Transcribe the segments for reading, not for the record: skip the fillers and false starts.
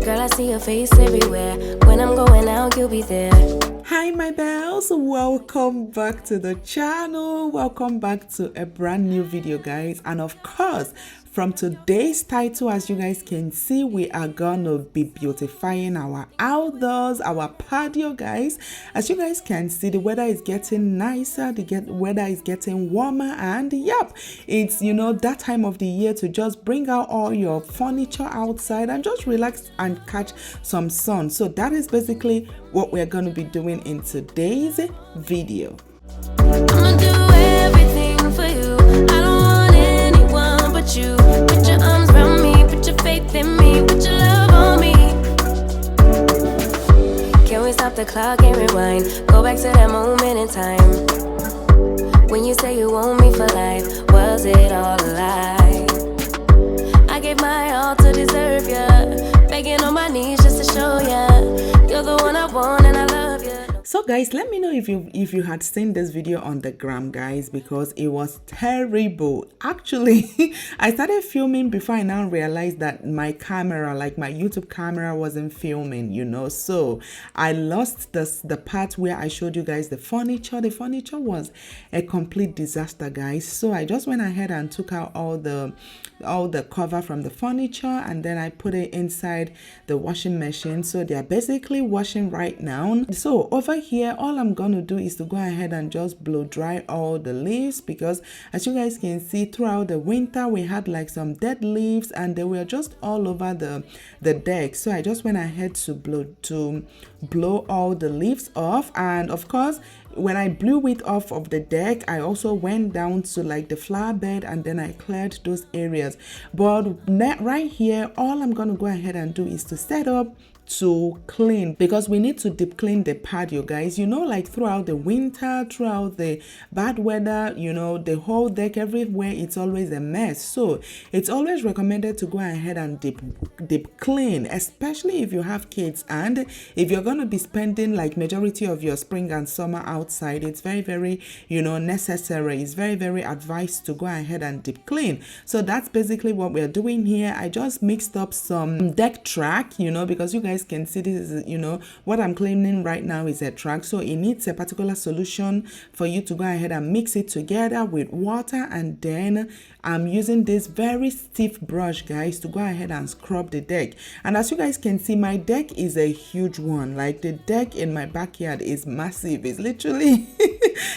Girl, I see your face everywhere. When I'm going out, you'll be there. Hi my bells, welcome back to the channel. Welcome back to a brand new video, guys. And of course, from today's title, as you guys can see, we are gonna be beautifying our outdoors, our patio, guys. As you guys can see, the weather is getting nicer, the weather is getting warmer, and yep, it's, you know, that time of the year to just bring out all your furniture outside and just relax and catch some sun. So that is basically what we're going to be doing in today's video. I'ma do everything for you. I don't want anyone but you. Put your arms around me, put your faith in me, put your love on me. Can we stop the clock and rewind? Go back to that moment in time when you say you want me for life. Was it all a lie? I gave my all to deserve ya, begging on my knees just to show ya you're the one I want and I love ya. So guys, let me know if you had seen this video on the gram, guys, because it was terrible. Actually, I started filming before I now realized that my camera, like my YouTube camera, wasn't filming, you know. So I lost the part where I showed you guys the furniture. The furniture was a complete disaster, guys. So I just went ahead and took out all the cover from the furniture, and then I put it inside the washing machine. So they are basically washing right now. So over here, all I'm gonna do is to go ahead and just blow dry all the leaves, because as you guys can see, throughout the winter we had like some dead leaves and they were just all over the deck. So I just went ahead to blow all the leaves off, and of course when I blew it off of the deck, I also went down to like the flower bed and then I cleared those areas. But right here, all I'm gonna go ahead and do is to set up to clean, because we need to deep clean the patio, guys. You know, like throughout the winter, throughout the bad weather, you know, the whole deck everywhere, it's always a mess. So it's always recommended to go ahead and deep clean, especially if you have kids and if you're going to be spending like majority of your spring and summer outside. It's very, you know, necessary. It's very advised to go ahead and deep clean. So that's basically what we're doing here. I just mixed up some deck track, you know, because you guys can see this is, you know, what I'm cleaning right now is a track, so it needs a particular solution for you to go ahead and mix it together with water. And then I'm using this very stiff brush, guys, to go ahead and scrub the deck. And as you guys can see, my deck is a huge one. Like the deck in my backyard is massive. It's literally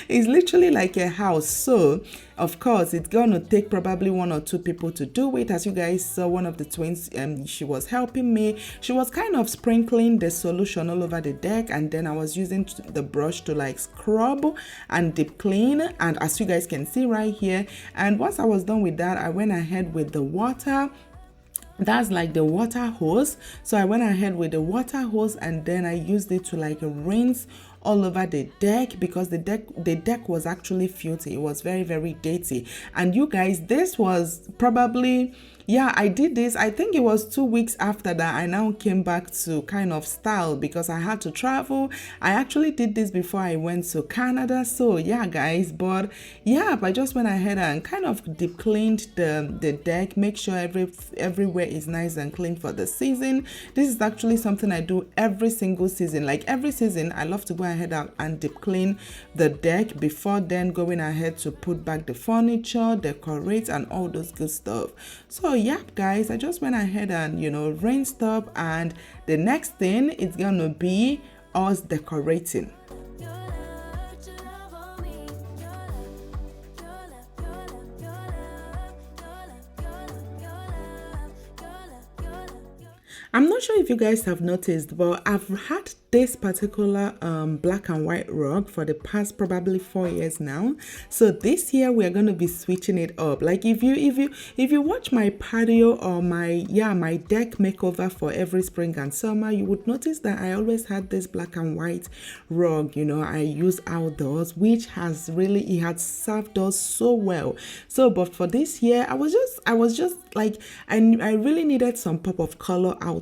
it's literally like a house. So of course it's gonna take probably 1 or 2 people to do it. As you guys saw, one of the twins, she was helping me. She was kind of sprinkling the solution all over the deck, and then I was using the brush to like scrub and deep clean. And as you guys can see right here, and once I was done with that, I went ahead with the water. That's like the water hose. So I went ahead with the water hose and then I used it to like rinse all over the deck, because the deck was actually filthy. It was very dirty. And you guys, this was probably, yeah, I did this, I think it was 2 weeks after that I now came back to kind of style, because I had to travel. I actually did this before I went to Canada. So yeah, guys, but yeah, I just went ahead and kind of deep cleaned the deck, make sure everywhere is nice and clean for the season. This is actually something I do every single season. Like every season I love to go ahead and deep clean the deck before then going ahead to put back the furniture, decorate, and all those good stuff. So yeah, guys, I just went ahead and, you know, rinsed up, and the next thing is gonna be us decorating. I'm not sure if you guys have noticed, but I've had this particular black and white rug for the past probably 4 years now. So this year we are going to be switching it up. Like if you watch my patio or my deck makeover for every spring and summer, you would notice that I always had this black and white rug, you know, I use outdoors, which has really, it had served us so well. So but for this year, I was just like, I really needed some pop of color outside,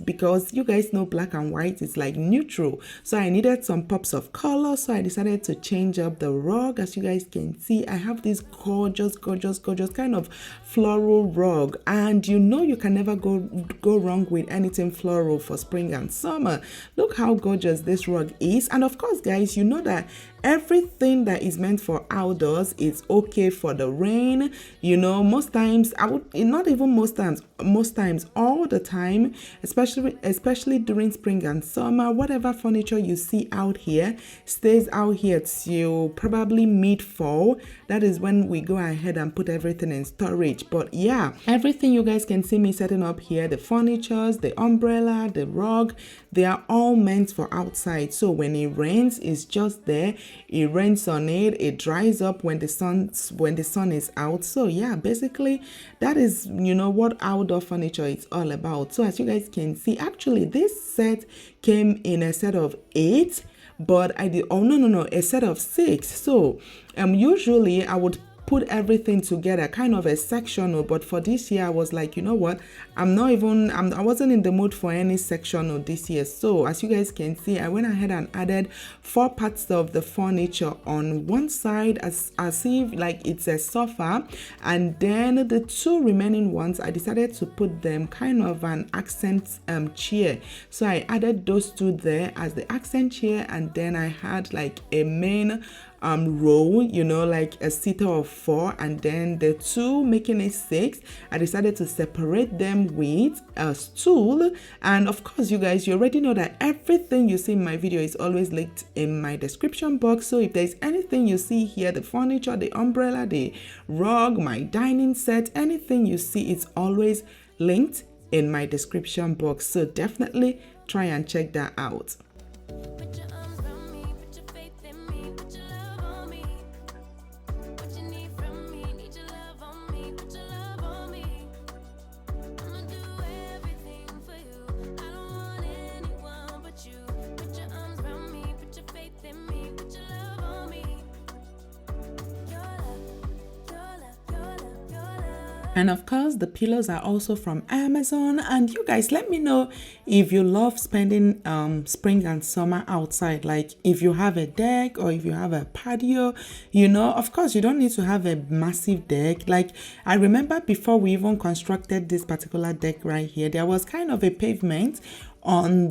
because you guys know black and white is like neutral. So I needed some pops of color, so I decided to change up the rug. As you guys can see, I have this gorgeous kind of floral rug, and you know you can never go wrong with anything floral for spring and summer. Look how gorgeous this rug is. And of course guys, you know that everything that is meant for outdoors is okay for the rain. You know, most times, not even most times, all the time, especially during spring and summer, whatever furniture you see out here stays out here till probably mid-fall. That is when we go ahead and put everything in storage. But yeah, everything you guys can see me setting up here, the furnitures, the umbrella, the rug, they are all meant for outside. So when it rains, it's just there. It rains on it, it dries up when the sun is out. So yeah, basically that is, you know, what outdoor furniture is all about. So as you guys can see, actually this set came in a set of 8, but I did a set of 6. So usually I would put everything together, kind of a sectional, but for this year I was like, you know what, I wasn't in the mood for any sectional this year. So as you guys can see, I went ahead and added 4 parts of the furniture on one side as if like it's a sofa, and then the 2 remaining ones I decided to put them kind of an accent chair. So I added those 2 there as the accent chair, and then I had like a main row, you know, like a seater of 4, and then the 2 making it 6. I decided to separate them with a stool. And of course you guys, you already know that everything you see in my video is always linked in my description box. So if there's anything you see here, the furniture, the umbrella, the rug, my dining set, anything you see, it's always linked in my description box. So definitely try and check that out. Put your arms around me, put your faith in me, put your love on me. What you need from me, need your love on me, put your love on me. I'ma do everything for you. I don't want anyone but you. Put your arms around me, put your faith in me, put your love on me. Your love, your love, your love, your love. And of course, the pillows are also from Amazon. And you guys, let me know if you love spending spring and summer outside. Like if you have a deck or if you have a patio, you know, of course, you don't need to have a massive deck. Like I remember before we even constructed this particular deck right here, there was kind of a pavement on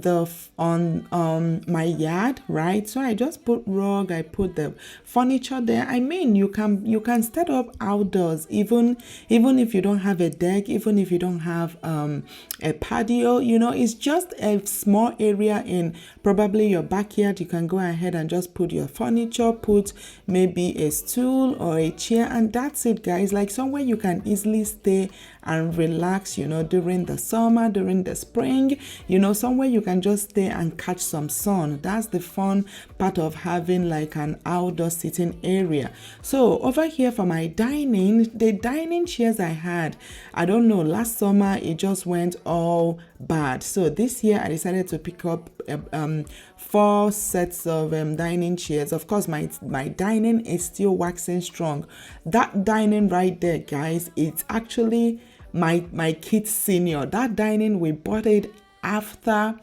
my yard, right? So I just put rug, I put the furniture there. I mean, you can set up outdoors, even if you don't have a deck, even if you don't have a patio, you know, it's just a small area in probably your backyard. You can go ahead and just put your furniture, put maybe a stool or a chair, and that's it, guys. Like somewhere you can easily stay and relax, you know, during the summer, during the spring, you know, somewhere you can just stay and catch some sun. That's the fun part of having like an outdoor sitting area. So over here for my dining, the dining chairs I had, I don't know, last summer it just went all bad. So this year I decided to pick up 4 sets of dining chairs. Of course, my dining is still waxing strong. That dining right there, guys, it's actually my kids senior. That dining, we bought it after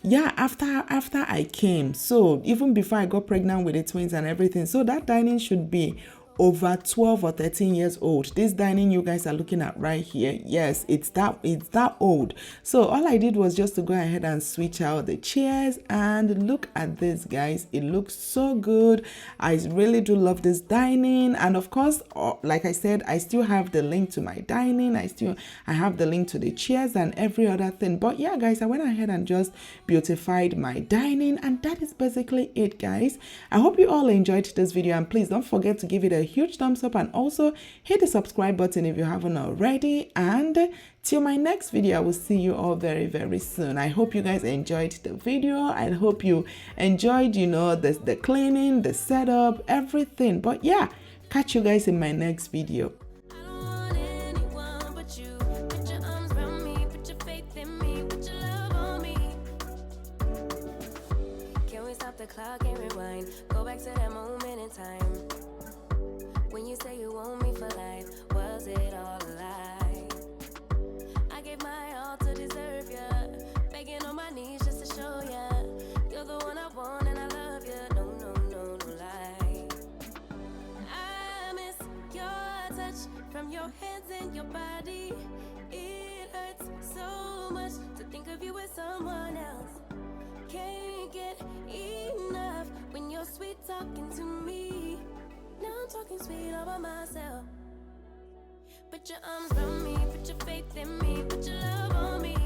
I came. So even before I got pregnant with the twins and everything. So that dining should be over 12 or 13 years old. This dining you guys are looking at right here, yes, it's that old. So all I did was just to go ahead and switch out the chairs, and look at this, guys. It looks so good. I really do love this dining. And of course, like I said, I still have the link to my dining. I have the link to the chairs and every other thing. But yeah, guys, I went ahead and just beautified my dining, and that is basically it, guys. I hope you all enjoyed this video, and please don't forget to give it a huge thumbs up, and also hit the subscribe button if you haven't already. And till my next video, I will see you all very, very soon. I hope you guys enjoyed the video. I hope you enjoyed, you know, the cleaning, the setup, everything. But yeah, catch you guys in my next video. I don't want anyone but you. Put your arms around me, put your faith in me, put your love on me. Can we stop the clock and rewind? Go back to that moment in time. When you say you want me for life, was it all a lie? I gave my all to deserve ya, begging on my knees just to show ya can't get enough when you're sweet talking to me. Now I'm talking sweet all by myself. Put your arms around me, put your faith in me, put your love on me.